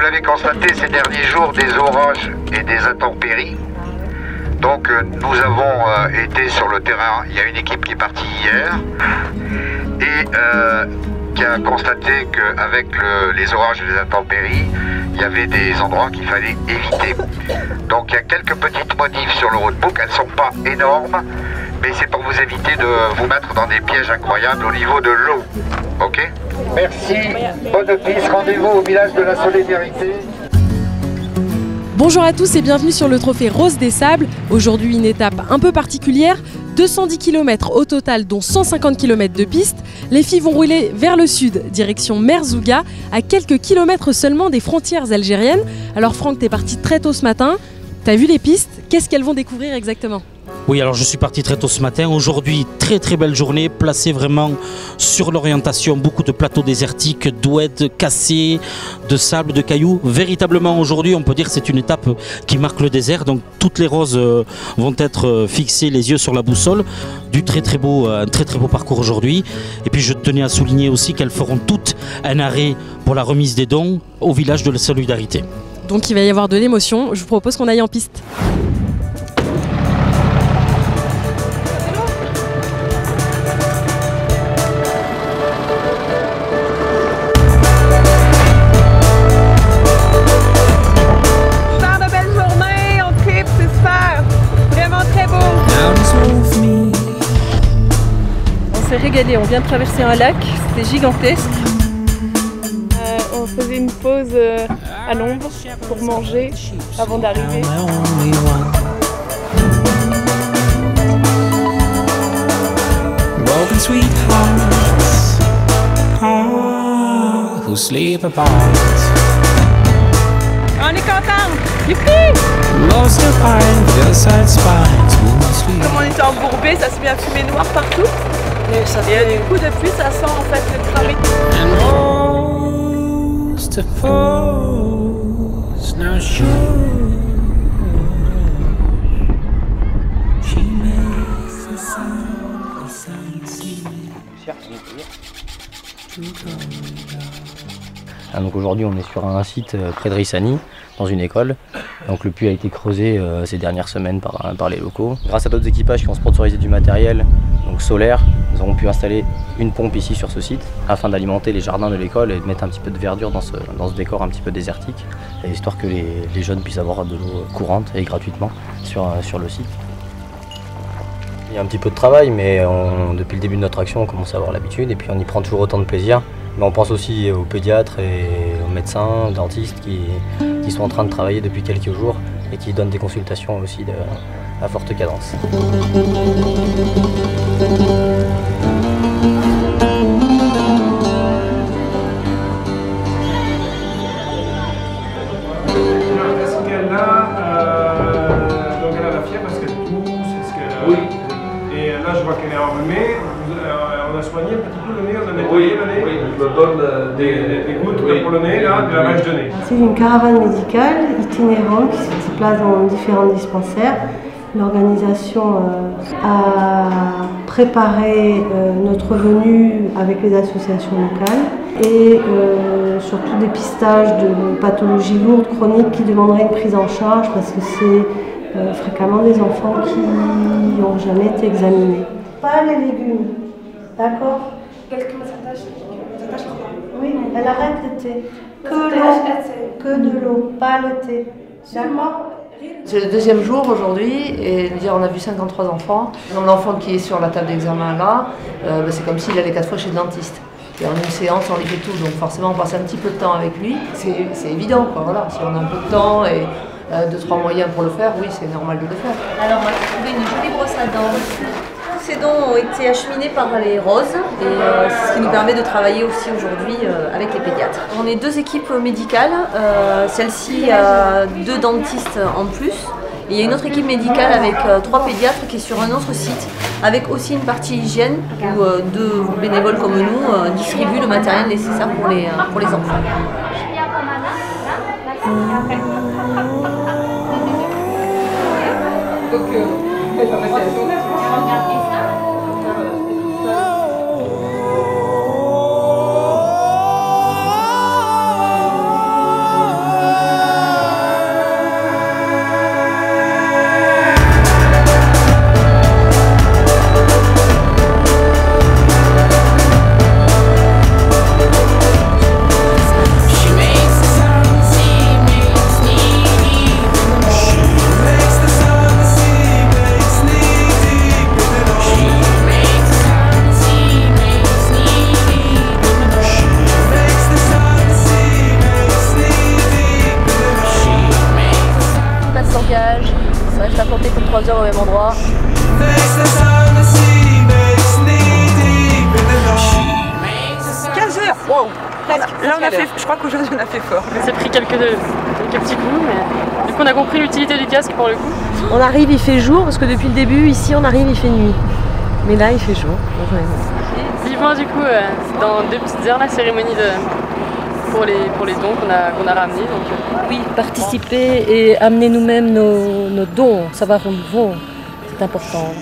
l'avez constaté ces derniers jours, des orages et des intempéries. Donc nous avons été sur le terrain. Il y a une équipe qui est partie hier et qui a constaté qu'avec les orages et les intempéries, il y avait des endroits qu'il fallait éviter. Donc il y a quelques petites modifs sur le roadbook. Elles ne sont pas énormes, mais c'est pour vous éviter de vous mettre dans des pièges incroyables au niveau de l'eau. Ok? Merci. Bonne piste. Rendez-vous au village de la Solidarité. Bonjour à tous et bienvenue sur le trophée Rose des Sables. Aujourd'hui une étape un peu particulière, 210 km au total dont 150 km de piste. Les filles vont rouler vers le sud, direction Merzouga, à quelques kilomètres seulement des frontières algériennes. Alors Franck, t'es parti très tôt ce matin, t'as vu les pistes, qu'est-ce qu'elles vont découvrir exactement ? Oui, alors je suis parti très tôt ce matin. Aujourd'hui, très belle journée, placée vraiment sur l'orientation. Beaucoup de plateaux désertiques, d'oued, cassés, de sable, de cailloux. Véritablement aujourd'hui, on peut dire que c'est une étape qui marque le désert. Donc toutes les roses vont être fixées, les yeux sur la boussole. Un très beau parcours aujourd'hui. Et puis je tenais à souligner aussi qu'elles feront toutes un arrêt pour la remise des dons au village de la Solidarité. Donc il va y avoir de l'émotion. Je vous propose qu'on aille en piste. Régalé, on vient de traverser un lac, c'était gigantesque. On faisait une pause à l'ombre pour manger avant d'arriver. On est contents! Youpi! Comme on était embourbés, ça s'est mis à fumer noir partout. Et du coup, depuis, ça sent en fait le cramé. Donc aujourd'hui, on est sur un site près de Rissani, dans une école. Donc le puits a été creusé ces dernières semaines par les locaux. Grâce à d'autres équipages qui ont sponsorisé du matériel donc solaire, nous avons pu installer une pompe ici sur ce site afin d'alimenter les jardins de l'école et de mettre un petit peu de verdure dans ce décor un petit peu désertique, histoire que les jeunes puissent avoir de l'eau courante et gratuitement sur le site. Il y a un petit peu de travail, mais depuis le début de notre action, on commence à avoir l'habitude et puis on y prend toujours autant de plaisir. Mais on pense aussi aux pédiatres et aux médecins, aux dentistes qui sont en train de travailler depuis quelques jours et qui donnent des consultations aussi à forte cadence. Donc elle a la fièvre, est-ce qu'elle tousse, est-ce qu'elle... Oui. Et là je vois qu'elle est enrhumée. On a soigné un petit peu le nez, on a nettoyé le nez. Oui, je me donne des gouttes pour le nez, là, de la rage de nez. C'est une caravane médicale itinérante qui se déplace dans différents dispensaires. L'organisation a préparé notre venue avec les associations locales et surtout dépistage de pathologies lourdes, chroniques qui demanderaient une prise en charge parce que c'est fréquemment des enfants qui n'ont jamais été examinés. Pas les légumes. D'accord. Quelques pourcentages. Oui, elle arrête le thé. Que de l'eau, pas le thé. D'accord. C'est le deuxième jour aujourd'hui et on a vu 53 enfants. L'enfant qui est sur la table d'examen là, c'est comme s'il allait 4 fois chez le dentiste. Et en une séance, on lui fait tout, donc forcément on passe un petit peu de temps avec lui. C'est évident, quoi, voilà. Si on a un peu de temps et 2-3 moyens pour le faire, oui, c'est normal de le faire. Alors on a trouvé une jolie brosse à dents. Ces dons ont été acheminés par les roses et c'est ce qui nous permet de travailler aussi aujourd'hui avec les pédiatres. On est 2 équipes médicales, celle-ci a 2 dentistes en plus. Et il y a une autre équipe médicale avec 3 pédiatres qui est sur un autre site, avec aussi une partie hygiène où 2 bénévoles comme nous distribuent le matériel nécessaire pour les enfants. reste à planter comme 3 heures au même endroit. 15 heures. Wow. Là, on a fait, je crois qu'aujourd'hui on a fait fort. On s'est pris quelques petits coups, mais du coup on a compris l'utilité du casque pour le coup. On arrive, il fait jour, parce que depuis le début, ici, on arrive, il fait nuit. Mais là, il fait jour. Vivement du coup, dans 2 petites heures, la cérémonie pour les dons qu'on a ramenés. Donc, Oui, participer et amener nous-mêmes nos dons, savoir où ils vont, c'est important.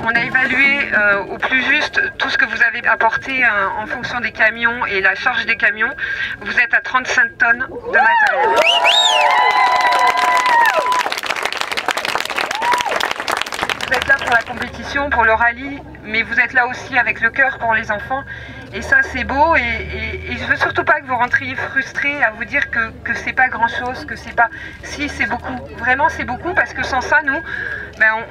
On a évalué au plus juste tout ce que vous avez apporté en fonction des camions et la charge des camions. Vous êtes à 35 tonnes de matériel. Vous êtes là pour la compétition, pour le rallye, mais vous êtes là aussi avec le cœur pour les enfants. Et ça c'est beau et je veux surtout pas que vous rentriez frustrés à vous dire que c'est pas grand chose, que c'est pas... Si, c'est beaucoup, vraiment c'est beaucoup, parce que sans ça nous,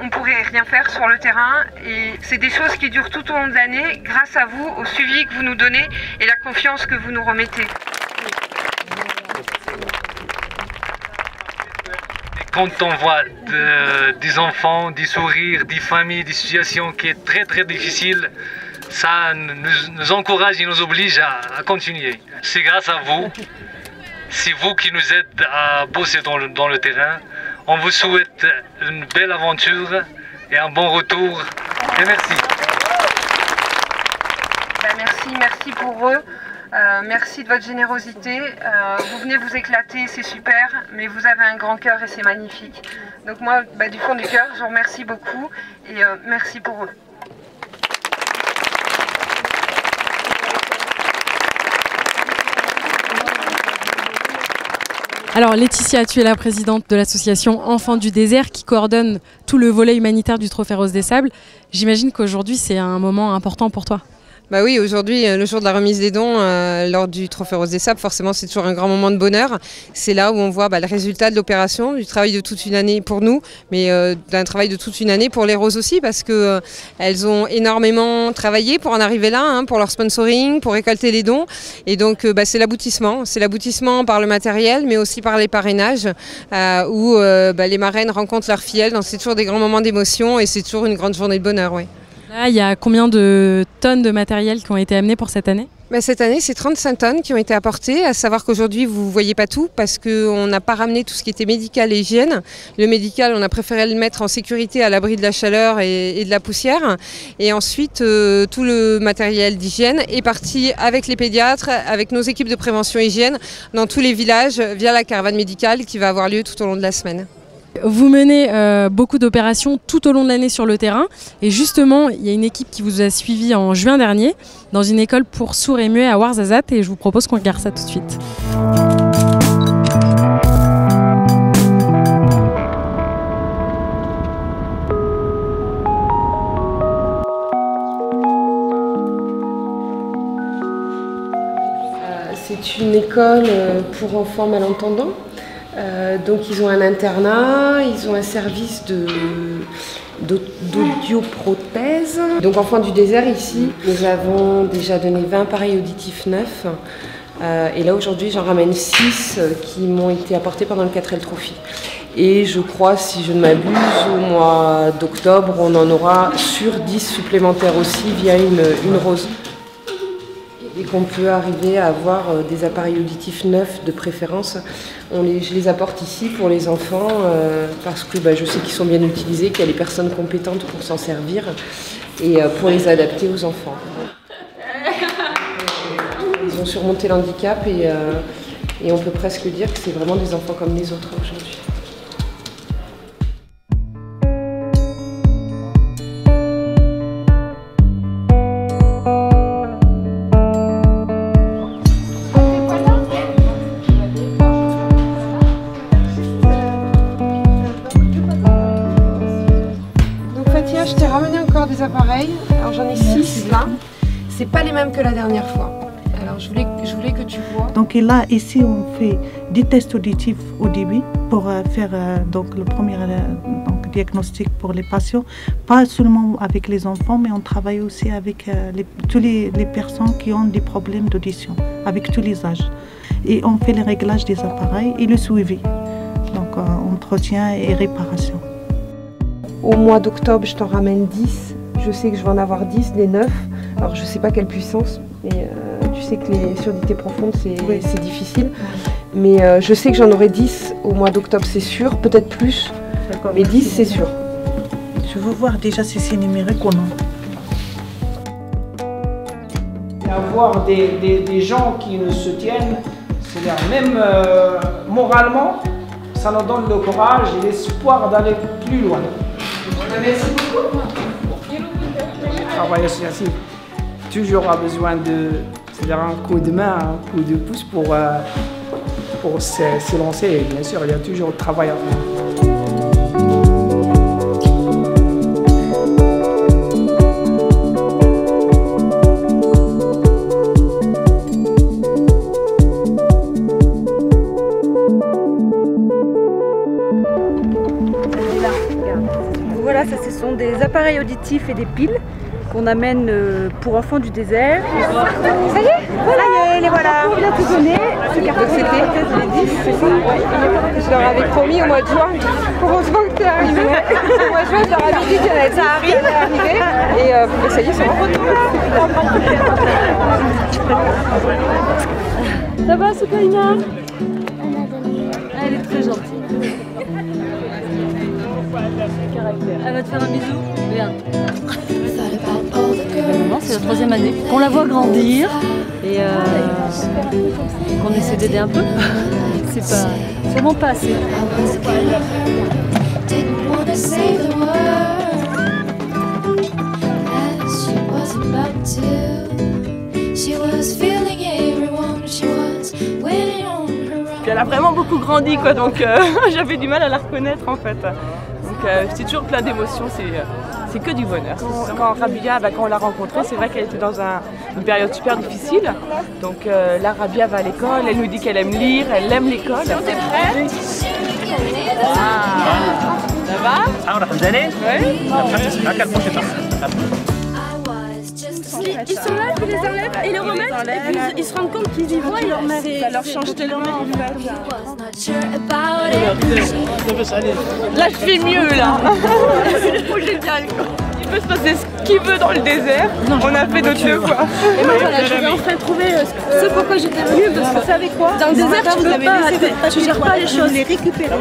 on pourrait rien faire sur le terrain, et c'est des choses qui durent tout au long de l'année grâce à vous, au suivi que vous nous donnez et la confiance que vous nous remettez. Quand on voit des enfants, des sourires, des familles, des situations qui sont très très difficiles, ça nous encourage et nous oblige à continuer. C'est grâce à vous, c'est vous qui nous aidez à bosser dans le terrain. On vous souhaite une belle aventure et un bon retour. Et merci. Merci pour eux. Merci de votre générosité. Vous venez vous éclater, c'est super, mais vous avez un grand cœur et c'est magnifique. Donc moi, du fond du cœur, je vous remercie beaucoup et merci pour eux. Alors Laetitia, tu es la présidente de l'association Enfants du désert qui coordonne tout le volet humanitaire du Trophée Rose des Sables. J'imagine qu'aujourd'hui c'est un moment important pour toi. Bah oui, aujourd'hui, le jour de la remise des dons, lors du Trophée Rose des Sables, forcément c'est toujours un grand moment de bonheur. C'est là où on voit le résultat de l'opération, du travail de toute une année pour nous, mais d'un travail de toute une année pour les roses aussi, parce que elles ont énormément travaillé pour en arriver là, pour leur sponsoring, pour récolter les dons. Et donc c'est l'aboutissement. C'est l'aboutissement par le matériel, mais aussi par les parrainages, où les marraines rencontrent leurs filleuls. Donc c'est toujours des grands moments d'émotion et c'est toujours une grande journée de bonheur. Ouais. Là, il y a combien de tonnes de matériel qui ont été amenées pour cette année ? Cette année, c'est 35 tonnes qui ont été apportées, à savoir qu'aujourd'hui, vous ne voyez pas tout parce qu'on n'a pas ramené tout ce qui était médical et hygiène. Le médical, on a préféré le mettre en sécurité à l'abri de la chaleur et de la poussière. Et ensuite, tout le matériel d'hygiène est parti avec les pédiatres, avec nos équipes de prévention hygiène, dans tous les villages, via la caravane médicale qui va avoir lieu tout au long de la semaine. Vous menez beaucoup d'opérations tout au long de l'année sur le terrain et justement il y a une équipe qui vous a suivi en juin dernier dans une école pour sourds et muets à Ouarzazate et je vous propose qu'on regarde ça tout de suite. C'est une école pour enfants malentendants. Donc ils ont un internat, ils ont un service d'audioprothèse. Donc Enfants du désert ici, nous avons déjà donné 20 appareils auditifs neufs. Et là aujourd'hui j'en ramène 6 qui m'ont été apportés pendant le 4L Trophy. Et je crois, si je ne m'abuse, au mois d'octobre, on en aura sur 10 supplémentaires aussi via une rose. Et qu'on peut arriver à avoir des appareils auditifs neufs de préférence. Je les apporte ici pour les enfants parce que je sais qu'ils sont bien utilisés, qu'il y a les personnes compétentes pour s'en servir et pour les adapter aux enfants. Ils ont surmonté l'handicap et on peut presque dire que c'est vraiment des enfants comme les autres aujourd'hui. Je j'ai ramené encore des appareils. Alors j'en ai 6 là. C'est pas les mêmes que la dernière fois. Alors je voulais que tu vois. Donc là, ici, on fait des tests auditifs au début pour faire donc, le premier diagnostic pour les patients. Pas seulement avec les enfants, mais on travaille aussi avec toutes les personnes qui ont des problèmes d'audition, avec tous les âges. Et on fait le réglage des appareils et le suivi. Donc entretien et réparation. Au mois d'octobre, je t'en ramène 10. Je sais que je vais en avoir 10, les 9. Alors je sais pas quelle puissance, mais tu sais que les surdité profonde c'est difficile. Mais je sais que j'en aurai 10 au mois d'octobre, c'est sûr, peut-être plus, mais 10 c'est sûr. Je veux voir déjà si c'est numérique ou non. Avoir des gens qui nous soutiennent, c'est-à-dire même moralement, ça nous donne le courage et l'espoir d'aller plus loin. Merci beaucoup. Travailler sur site, toujours a besoin c'est-à-dire un coup de main, un coup de pouce pour se lancer. Et bien sûr, il y a toujours le travail à faire. Voilà, ça, ce sont des appareils auditifs et des piles qu'on amène pour enfants du désert. Ça y est, voilà. Ça y est, les voilà. On vient tout donner. Donc c'était les 10, c'est ça. Je leur avais promis au mois de juin. Heureusement que t'es arrivé. Au mois de juin, je leur avais dit que ça arrive. Et ça y est, c'est en retour. Ça va, Soukaina? Elle est très gentille. Elle va te faire un bisou. Viens. C'est la 3e année qu'on la voit grandir et qu'on essaie d'aider un peu. C'est pas sûrement pas assez. Puis elle a vraiment beaucoup grandi quoi, donc j'avais du mal à la reconnaître en fait. Donc c'est toujours plein d'émotions, c'est que du bonheur. Quand Rabia, quand on l'a rencontrée, c'est vrai qu'elle était dans une période super difficile. Donc là, Rabia va à l'école, elle nous dit qu'elle aime lire, elle aime l'école. T'es prête? Ça va? Ils sont là, ils les enlèvent et les remettent, et puis ils se rendent compte qu'ils y voient, ça leur change tellement en fait. Là je fais mieux là. C'est trop génial quoi. Il peut se passer ce qu'il veut dans le désert. On a fait notre devoir. Et moi voilà, je vais enfin trouver ce pourquoi j'étais venue, parce que vous savez quoi? Dans le désert tu peux pas, tu gères pas les choses, les récupérer.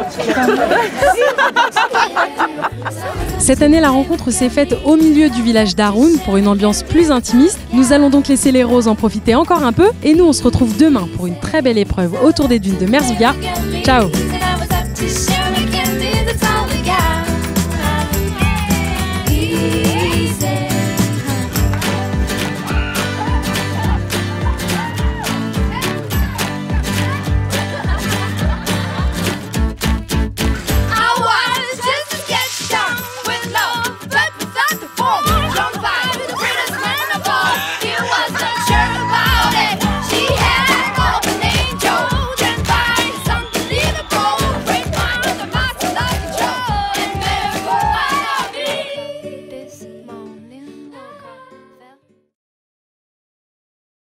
Cette année, la rencontre s'est faite au milieu du village d'Haroun pour une ambiance plus intimiste. Nous allons donc laisser les roses en profiter encore un peu et nous on se retrouve demain pour une très belle épreuve autour des dunes de Merzouga. Ciao!